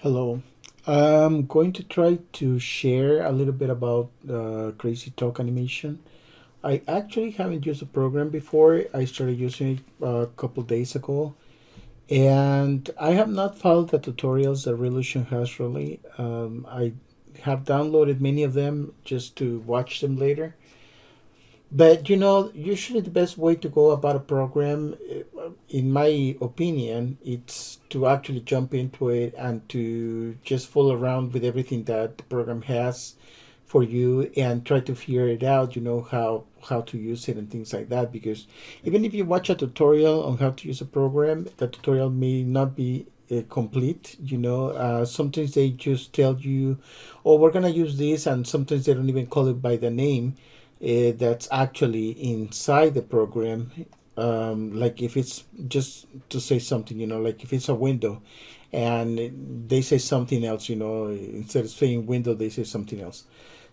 Hello. I'm going to try to share a little bit about Crazy Talk animation. I actually haven't used the program before. I started using it a couple days ago, and I have not followed the tutorials that Revolution has really. I have downloaded many of them just to watch them later. But usually the best way to go about a program, in my opinion, it's to actually jump into it and to just fool around with everything that the program has for you and try to figure it out, how to use it and things like that. Because even if you watch a tutorial on how to use a program, the tutorial may not be complete. Sometimes they just tell you, oh, we're going to use this, and sometimes they don't even call it by the name that's actually inside the program. Like if it's just to say something, like if it's a window and they say something else, instead of saying window, they say something else.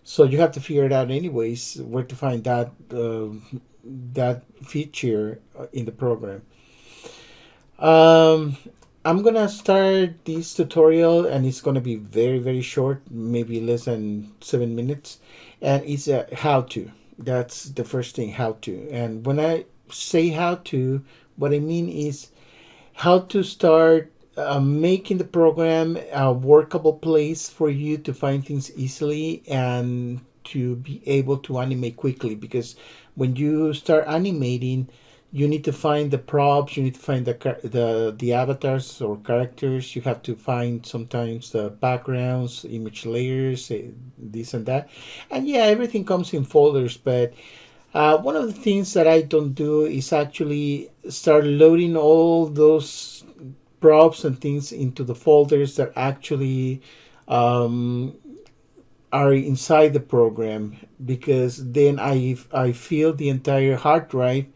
So you have to figure it out anyways, where to find that feature in the program. Um, I'm gonna start this tutorial, and it's gonna be very very short, maybe less than 7 minutes, and it's a how to. That's the first thing, how to. And when I say how to, what I mean is how to start making the program a workable place for you to find things easily and to be able to animate quickly. Because when you start animating, you need to find the props, you need to find the avatars or characters, you have to find sometimes the backgrounds, image layers, this and that. And yeah, everything comes in folders, but one of the things that I don't do is actually start loading all those props and things into the folders that actually um, are inside the program, because then I fill the entire hard drive,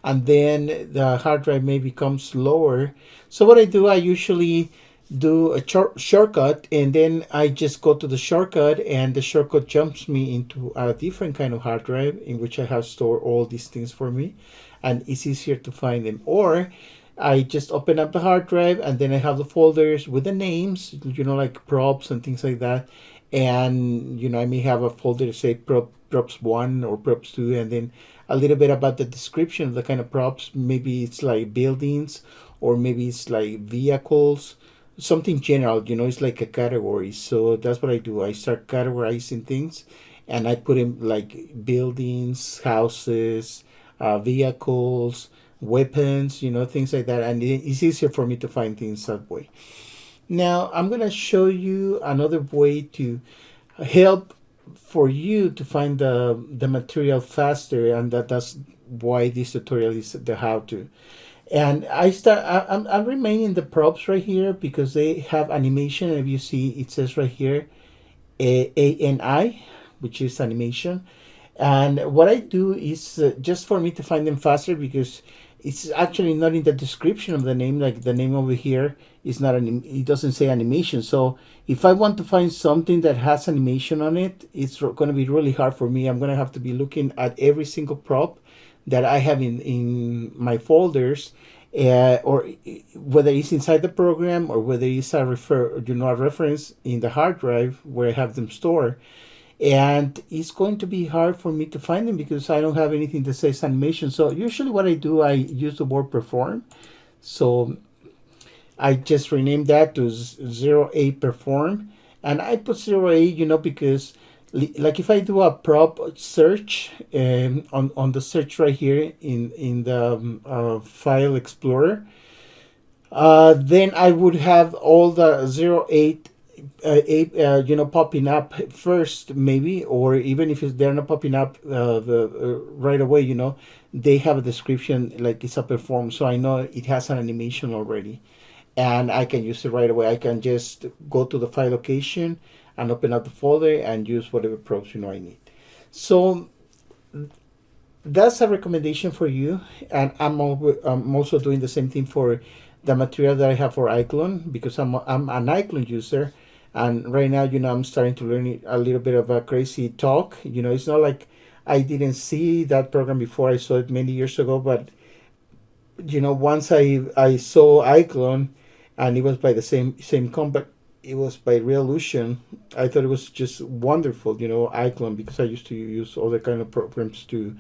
and then the hard drive may become slower. So what I do, I usually do a shortcut, and then I just go to the shortcut, and the shortcut jumps me into a different kind of hard drive in which I have stored all these things for me, and it's easier to find them. Or I just open up the hard drive, and then I have the folders with the names, like props and things like that. And I may have a folder to say props 1 or props 2, and then a little bit about the description of the kind of props. Maybe it's like buildings, or maybe it's like vehicles, something general. It's like a category. So that's what I do. I start categorizing things, and I put in like buildings, houses, vehicles, weapons, things like that, and it's easier for me to find things that way. Now I'm going to show you another way to help for you to find the material faster, and that's why this tutorial is the how to. And I'm remaining the props right here because they have animation. If you see, it says right here ANI, which is animation. And what I do is just for me to find them faster, because it's actually not in the description of the name. Like the name over here is not it doesn't say animation. So if I want to find something that has animation on it, it's going to be really hard for me. I'm going to have to be looking at every single prop that I have in my folders, or whether it's inside the program, or whether it's a reference in the hard drive where I have them stored. And it's going to be hard for me to find them because I don't have anything that says animation. So usually what I do, I use the word perform. So I just renamed that to 08 perform, and I put 08, because like if I do a prop search, on the search right here in the file explorer, then I would have all the 08 eight, popping up first, maybe. Or even if they're not popping up right away, they have a description like it's a perform, so I know it has an animation already, and I can use it right away. I can just go to the file location and open up the folder and use whatever props I need. So that's a recommendation for you. And I'm also doing the same thing for the material that I have for iClone, because I'm an iClone user. And right now, I'm starting to learn a little bit of a crazy talk. It's not like I didn't see that program before. I saw it many years ago, but once I saw iClone, and it was by the same company. it was by Revolution. I thought it was just wonderful, Icon, because I used to use all the kind of programs to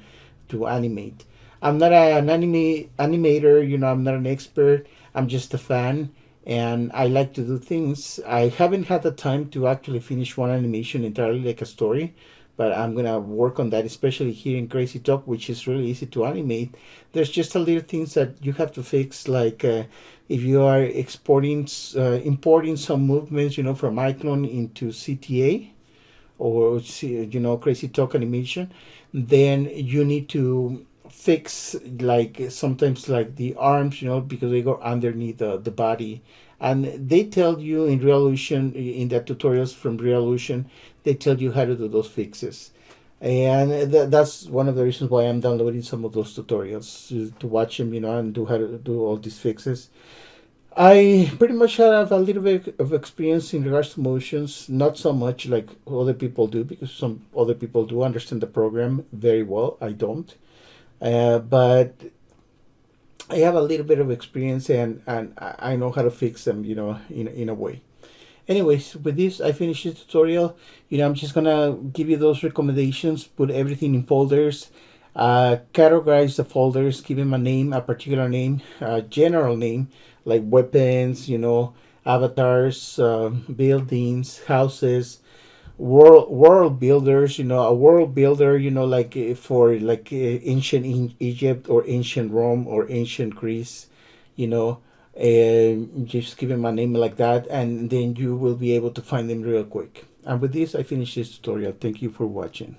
animate. I'm not an animator, I'm not an expert. I'm just a fan, and I like to do things. I haven't had the time to actually finish one animation entirely, like a story, but I'm gonna work on that, especially here in Crazy Talk, which is really easy to animate. There's just a little things that you have to fix, like if you are importing some movements, from Icon into CTA, or Crazy Talk animation, then you need to fix, like, sometimes, like, the arms, because they go underneath the body. And they tell you in Revolution, in the tutorials from Revolution, they tell you how to do those fixes. And that's one of the reasons why I'm downloading some of those tutorials to watch them, and do how to do all these fixes. I pretty much have a little bit of experience in regards to motions, not so much like other people do, because some other people do understand the program very well. I don't. But I have a little bit of experience, and I know how to fix them, in a way. Anyways, with this, I finished the tutorial. I'm just gonna give you those recommendations, put everything in folders, categorize the folders, give them a name, a particular name, a general name, like weapons, avatars, buildings, houses, world builders. A world builder, like for like ancient Egypt, or ancient Rome, or ancient Greece, you know and just give them a name like that, and then you will be able to find them real quick. And with this, I finish this tutorial. Thank you for watching.